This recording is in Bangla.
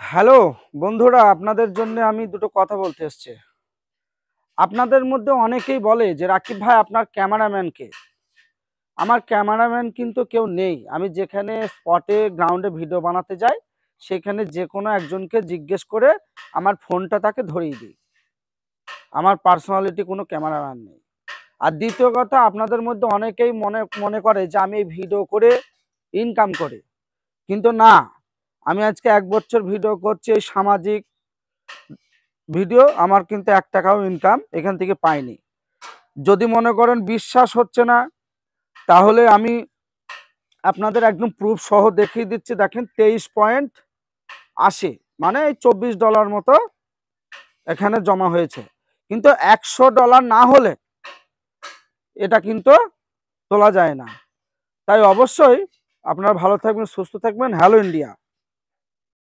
হ্যালো বন্ধুরা, আপনাদের জন্য আমি দুটো কথা বলতে এসেছি। আপনাদের মধ্যে অনেকেই বলে যে রাকিব ভাই আপনার ক্যামেরাম্যান কে? আমার ক্যামেরাম্যান কিন্তু কেউ নেই। আমি যেখানে স্পটে গ্রাউন্ডে ভিডিও বানাতে যাই সেখানে যে কোনো একজনকে জিজ্ঞেস করে আমার ফোনটা তাকে ধরিয়ে দিই। আমার পার্সোনালিটি কোনো ক্যামেরাম্যান নেই। আর দ্বিতীয় কথা, আপনাদের মধ্যে অনেকেই মনে মনে করে যে আমি এই ভিডিও করে ইনকাম করি, কিন্তু না। আমি আজকে 1 বছর ভিডিও করছি, এই সামাজিক ভিডিও, আমার কিন্তু 1 টাকাও ইনকাম এখান থেকে পাইনি। যদি মনে করেন বিশ্বাস হচ্ছে না, তাহলে আমি আপনাদের একদম প্রুফ সহ দেখিয়ে দিচ্ছি। দেখেন 23.80, মানে এই $24 মতো এখানে জমা হয়েছে। কিন্তু $100 না হলে এটা কিন্তু তোলা যায় না। তাই অবশ্যই আপনারা ভালো থাকবেন, সুস্থ থাকবেন। Hello India.